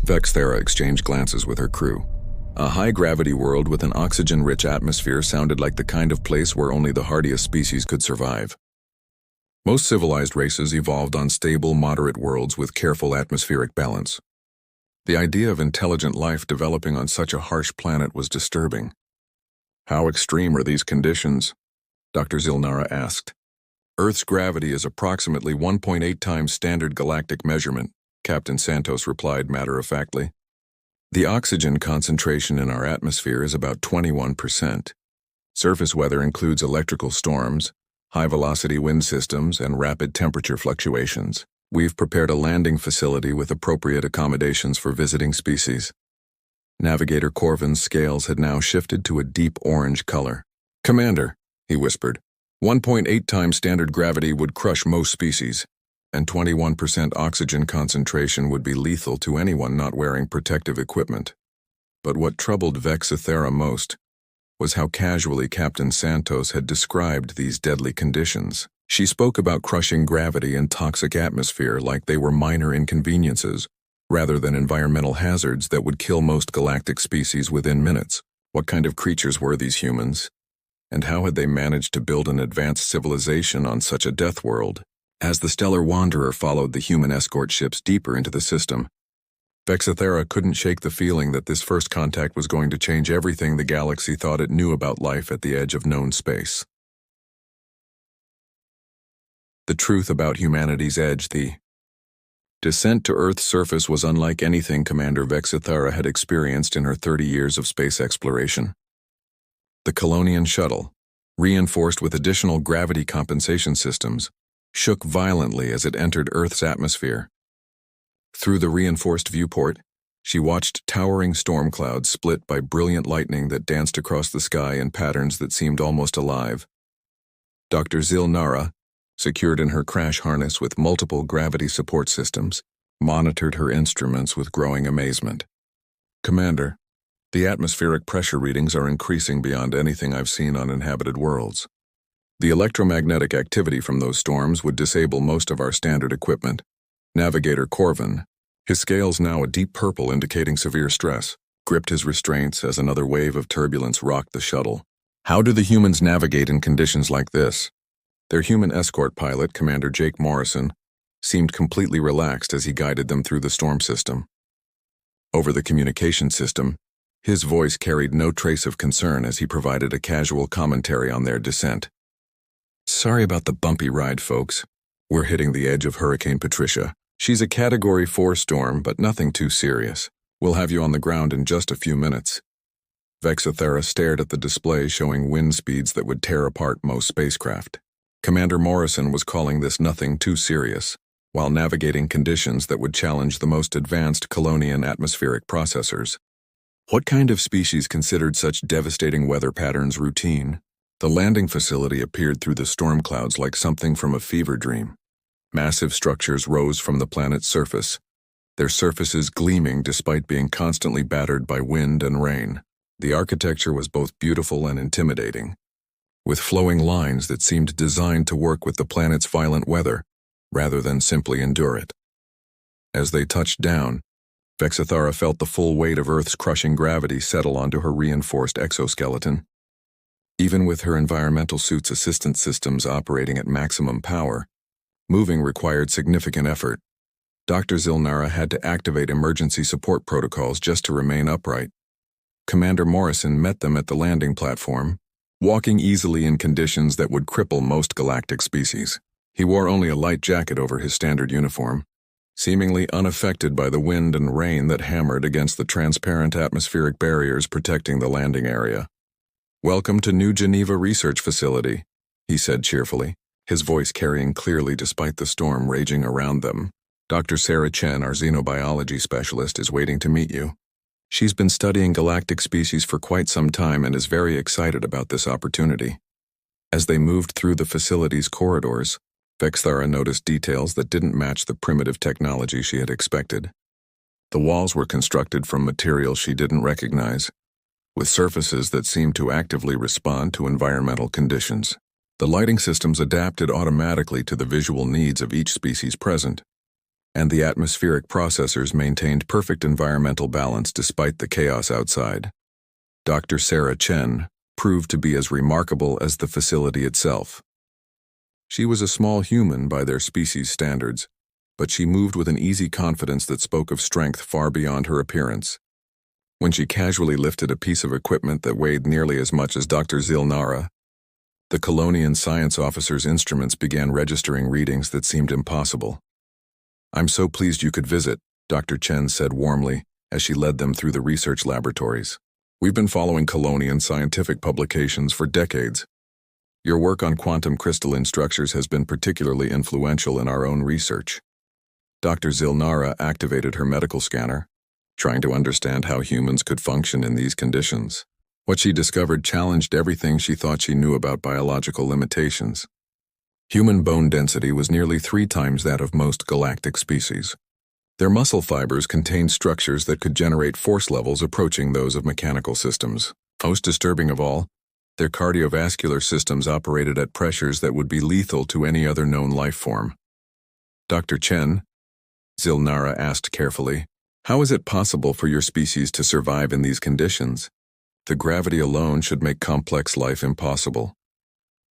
Vexthera exchanged glances with her crew. A high-gravity world with an oxygen-rich atmosphere sounded like the kind of place where only the hardiest species could survive. Most civilized races evolved on stable, moderate worlds with careful atmospheric balance. The idea of intelligent life developing on such a harsh planet was disturbing. "How extreme are these conditions?" Dr. Zilnara asked. "Earth's gravity is approximately 1.8 times standard galactic measurement," Captain Santos replied matter-of-factly. "The oxygen concentration in our atmosphere is about 21%. Surface weather includes electrical storms, high-velocity wind systems, and rapid temperature fluctuations. We've prepared a landing facility with appropriate accommodations for visiting species." Navigator Corvin's scales had now shifted to a deep orange color. "Commander," he whispered, 1.8 times standard gravity would crush most species, and 21% oxygen concentration would be lethal to anyone not wearing protective equipment. But what troubled Vexthera most was how casually Captain Santos had described these deadly conditions. She spoke about crushing gravity and toxic atmosphere like they were minor inconveniences, rather than environmental hazards that would kill most galactic species within minutes. What kind of creatures were these humans? And how had they managed to build an advanced civilization on such a death world? As the Stellar Wanderer followed the human escort ships deeper into the system, Vexthera couldn't shake the feeling that this first contact was going to change everything the galaxy thought it knew about life at the edge of known space. The truth about humanity's edge. The descent to Earth's surface was unlike anything Commander Vexthera had experienced in her 30 years of space exploration. The Colonian shuttle, reinforced with additional gravity compensation systems, shook violently as it entered Earth's atmosphere. Through the reinforced viewport, she watched towering storm clouds split by brilliant lightning that danced across the sky in patterns that seemed almost alive. Dr. Zilnara, secured in her crash harness with multiple gravity support systems, monitored her instruments with growing amazement. "Commander, the atmospheric pressure readings are increasing beyond anything I've seen on inhabited worlds. The electromagnetic activity from those storms would disable most of our standard equipment." Navigator Corvin, his scales now a deep purple indicating severe stress, gripped his restraints as another wave of turbulence rocked the shuttle. "How do the humans navigate in conditions like this?" Their human escort pilot, Commander Jake Morrison, seemed completely relaxed as he guided them through the storm system. Over the communication system, his voice carried no trace of concern as he provided a casual commentary on their descent. "Sorry about the bumpy ride, folks. We're hitting the edge of Hurricane Patricia. She's a Category 4 storm, but nothing too serious. We'll have you on the ground in just a few minutes." Vexthera stared at the display showing wind speeds that would tear apart most spacecraft. Commander Morrison was calling this nothing too serious, while navigating conditions that would challenge the most advanced Colonian atmospheric processors. What kind of species considered such devastating weather patterns routine? The landing facility appeared through the storm clouds like something from a fever dream. Massive structures rose from the planet's surface, their surfaces gleaming despite being constantly battered by wind and rain. The architecture was both beautiful and intimidating, with flowing lines that seemed designed to work with the planet's violent weather, rather than simply endure it. As they touched down, Vexthera felt the full weight of Earth's crushing gravity settle onto her reinforced exoskeleton. Even with her environmental suit's assistance systems operating at maximum power, moving required significant effort. Dr. Zilnara had to activate emergency support protocols just to remain upright. Commander Morrison met them at the landing platform, walking easily in conditions that would cripple most galactic species. He wore only a light jacket over his standard uniform, seemingly unaffected by the wind and rain that hammered against the transparent atmospheric barriers protecting the landing area. "Welcome to New Geneva Research Facility," he said cheerfully, his voice carrying clearly despite the storm raging around them. "Dr. Sarah Chen, our xenobiology specialist, is waiting to meet you. She's been studying galactic species for quite some time and is very excited about this opportunity." As they moved through the facility's corridors, Vexthera noticed details that didn't match the primitive technology she had expected. The walls were constructed from materials she didn't recognize, with surfaces that seemed to actively respond to environmental conditions. The lighting systems adapted automatically to the visual needs of each species present, and the atmospheric processors maintained perfect environmental balance despite the chaos outside. Dr. Sarah Chen proved to be as remarkable as the facility itself. She was a small human by their species standards, but she moved with an easy confidence that spoke of strength far beyond her appearance. When she casually lifted a piece of equipment that weighed nearly as much as Dr. Zilnara, the Colonian science officer's instruments began registering readings that seemed impossible. "I'm so pleased you could visit," Dr. Chen said warmly as she led them through the research laboratories. "We've been following Colonian scientific publications for decades. Your work on quantum crystalline structures has been particularly influential in our own research." Dr. Zilnara activated her medical scanner, trying to understand how humans could function in these conditions. What she discovered challenged everything she thought she knew about biological limitations. Human bone density was nearly 3 times that of most galactic species. Their muscle fibers contained structures that could generate force levels approaching those of mechanical systems. Most disturbing of all, their cardiovascular systems operated at pressures that would be lethal to any other known life form. "Dr. Chen," Zilnara asked carefully, "how is it possible for your species to survive in these conditions? The gravity alone should make complex life impossible."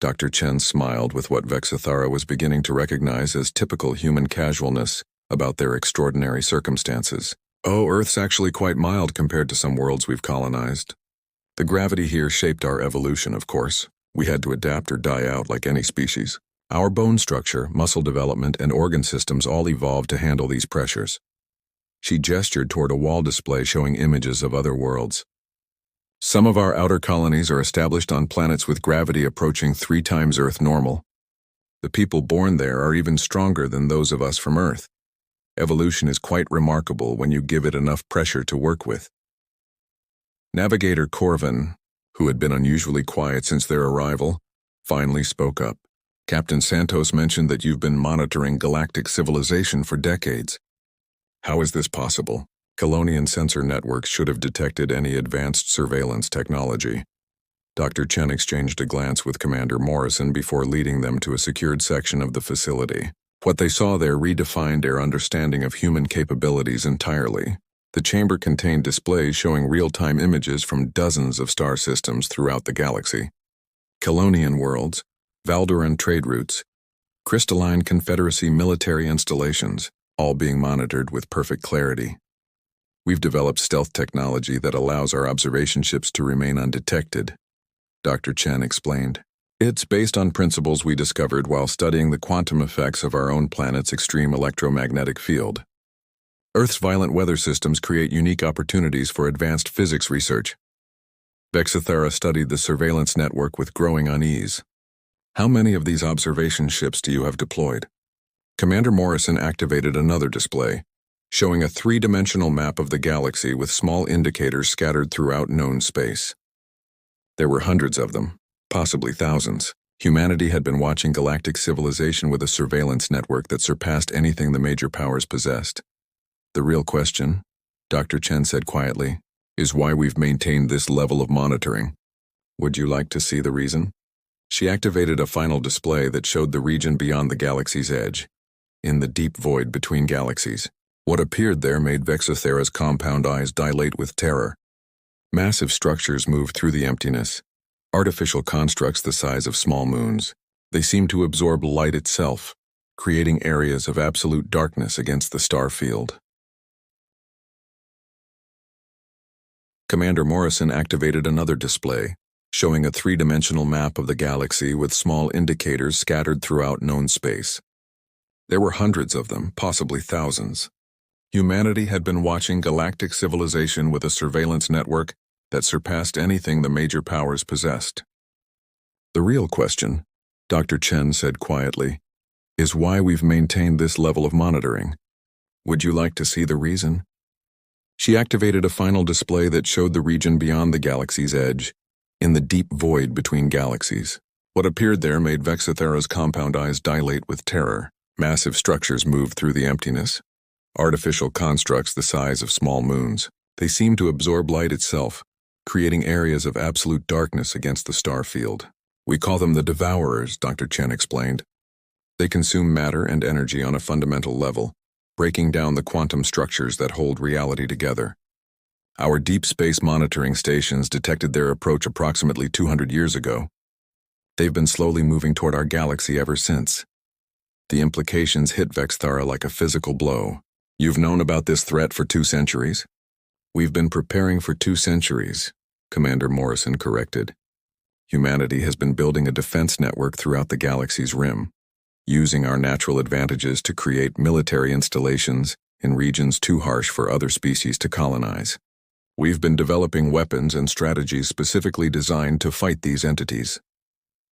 Dr. Chen smiled with what Vexithara was beginning to recognize as typical human casualness about their extraordinary circumstances. "Oh, Earth's actually quite mild compared to some worlds we've colonized. The gravity here shaped our evolution, of course. We had to adapt or die out like any species. Our bone structure, muscle development, and organ systems all evolved to handle these pressures." She gestured toward a wall display showing images of other worlds. "Some of our outer colonies are established on planets with gravity approaching 3 times Earth normal. The people born there are even stronger than those of us from Earth. Evolution is quite remarkable when you give it enough pressure to work with." Navigator Corvin, who had been unusually quiet since their arrival, finally spoke up. "Captain Santos mentioned that you've been monitoring galactic civilization for decades. How is this possible? Colonian sensor networks should have detected any advanced surveillance technology." Dr. Chen exchanged a glance with Commander Morrison before leading them to a secured section of the facility. What they saw there redefined their understanding of human capabilities entirely. The chamber contained displays showing real-time images from dozens of star systems throughout the galaxy. Colonian worlds, Valdoran trade routes, crystalline Confederacy military installations, all being monitored with perfect clarity. "We've developed stealth technology that allows our observation ships to remain undetected," Dr. Chen explained. "It's based on principles we discovered while studying the quantum effects of our own planet's extreme electromagnetic field. Earth's violent weather systems create unique opportunities for advanced physics research." Vexithara studied the surveillance network with growing unease. "How many of these observation ships do you have deployed?" Commander Morrison activated another display, showing a 3-dimensional map of the galaxy with small indicators scattered throughout known space. There were hundreds of them, possibly thousands. Humanity had been watching galactic civilization with a surveillance network that surpassed anything the major powers possessed. "The real question," Dr. Chen said quietly, "is why we've maintained this level of monitoring. Would you like to see the reason?" She activated a final display that showed the region beyond the galaxy's edge, in the deep void between galaxies. What appeared there made Vexithara's compound eyes dilate with terror. Massive structures moved through the emptiness, artificial constructs the size of small moons. They seemed to absorb light itself, creating areas of absolute darkness against the star field. Commander Morrison activated another display, showing a 3-dimensional map of the galaxy with small indicators scattered throughout known space. There were hundreds of them, possibly thousands. Humanity had been watching galactic civilization with a surveillance network that surpassed anything the major powers possessed. "The real question," Dr. Chen said quietly, "is why we've maintained this level of monitoring. Would you like to see the reason?" She activated a final display that showed the region beyond the galaxy's edge, in the deep void between galaxies. What appeared there made Vexithara's compound eyes dilate with terror. Massive structures moved through the emptiness, artificial constructs the size of small moons. They seemed to absorb light itself, creating areas of absolute darkness against the star field. "We call them the Devourers," Dr. Chen explained. "They consume matter and energy on a fundamental level, breaking down the quantum structures that hold reality together. Our deep space monitoring stations detected their approach approximately 200 years ago. They've been slowly moving toward our galaxy ever since. The implications hit Vexthara like a physical blow. You've known about this threat for 2 centuries? We've been preparing for 2 centuries, Commander Morrison corrected. Humanity has been building a defense network throughout the galaxy's rim, using our natural advantages to create military installations in regions too harsh for other species to colonize. We've been developing weapons and strategies specifically designed to fight these entities.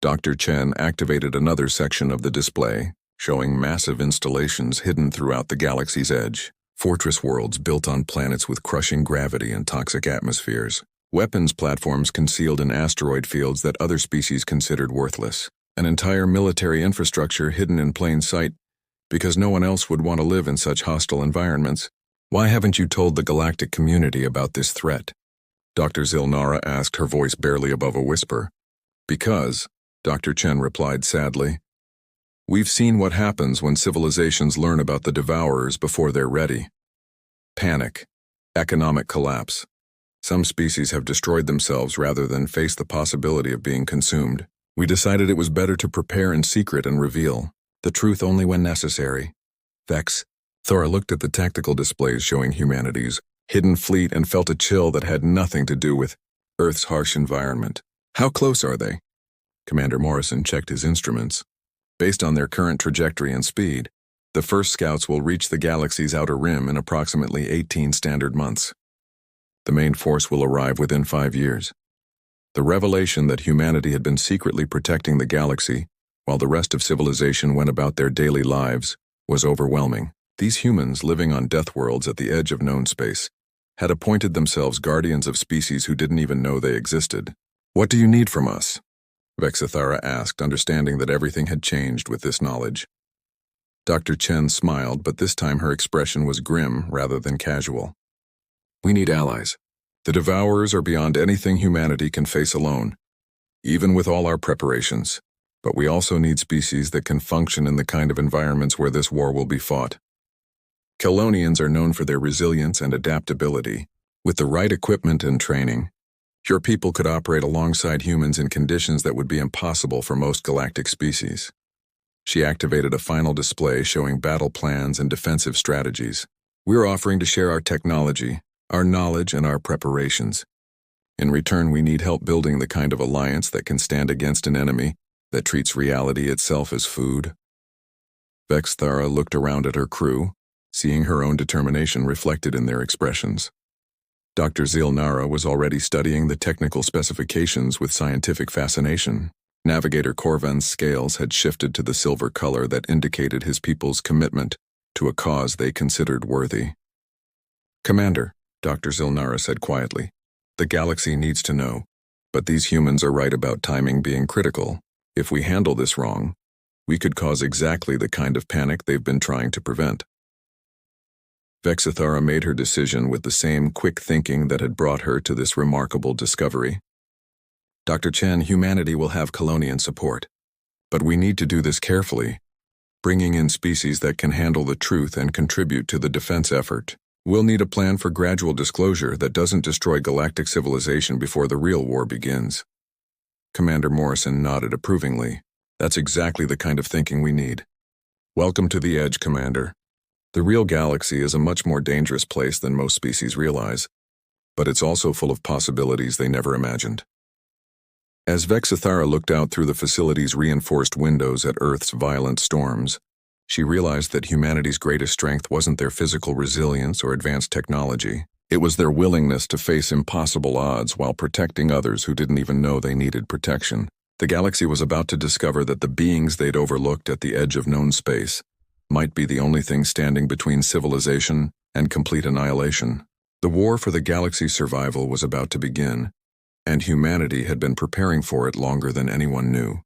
Dr. Chen activated another section of the display, showing massive installations hidden throughout the galaxy's edge. Fortress worlds built on planets with crushing gravity and toxic atmospheres. Weapons platforms concealed in asteroid fields that other species considered worthless. An entire military infrastructure hidden in plain sight because no one else would want to live in such hostile environments. Why haven't you told the galactic community about this threat? Dr. Zilnara asked, her voice barely above a whisper. Because, Dr. Chen replied sadly, we've seen what happens when civilizations learn about the Devourers before they're ready. Panic. Economic collapse. Some species have destroyed themselves rather than face the possibility of being consumed. We decided it was better to prepare in secret and reveal the truth only when necessary. Vexthara looked at the tactical displays showing humanity's hidden fleet and felt a chill that had nothing to do with Earth's harsh environment. How close are they? Commander Morrison checked his instruments. Based on their current trajectory and speed, the first scouts will reach the galaxy's outer rim in approximately 18 standard months. The main force will arrive within 5 years. The revelation that humanity had been secretly protecting the galaxy while the rest of civilization went about their daily lives was overwhelming. These humans living on death worlds at the edge of known space had appointed themselves guardians of species who didn't even know they existed. What do you need from us? Vexthara asked, understanding that everything had changed with this knowledge. Dr. Chen smiled, but this time her expression was grim rather than casual. We need allies. The Devourers are beyond anything humanity can face alone, even with all our preparations. But we also need species that can function in the kind of environments where this war will be fought. Kelonians are known for their resilience and adaptability. With the right equipment and training, your people could operate alongside humans in conditions that would be impossible for most galactic species. She activated a final display showing battle plans and defensive strategies. We're offering to share our technology, our knowledge, and our preparations. In return, we need help building the kind of alliance that can stand against an enemy that treats reality itself as food. Vexthara looked around at her crew, seeing her own determination reflected in their expressions. Dr. Zilnara was already studying the technical specifications with scientific fascination. Navigator Corvan's scales had shifted to the silver color that indicated his people's commitment to a cause they considered worthy. Commander, Dr. Zilnara said quietly, the galaxy needs to know, but these humans are right about timing being critical. If we handle this wrong, we could cause exactly the kind of panic they've been trying to prevent. Vexthara made her decision with the same quick thinking that had brought her to this remarkable discovery. Dr. Chen, humanity will have Kelonian support, but we need to do this carefully, bringing in species that can handle the truth and contribute to the defense effort. We'll need a plan for gradual disclosure that doesn't destroy galactic civilization before the real war begins. Commander Morrison nodded approvingly. That's exactly the kind of thinking we need. Welcome to the Edge, Commander. The real galaxy is a much more dangerous place than most species realize, but it's also full of possibilities they never imagined. As Vexthara looked out through the facility's reinforced windows at Earth's violent storms, she realized that humanity's greatest strength wasn't their physical resilience or advanced technology. It was their willingness to face impossible odds while protecting others who didn't even know they needed protection. The galaxy was about to discover that the beings they'd overlooked at the edge of known space might be the only thing standing between civilization and complete annihilation. The war for the galaxy's survival was about to begin, and humanity had been preparing for it longer than anyone knew.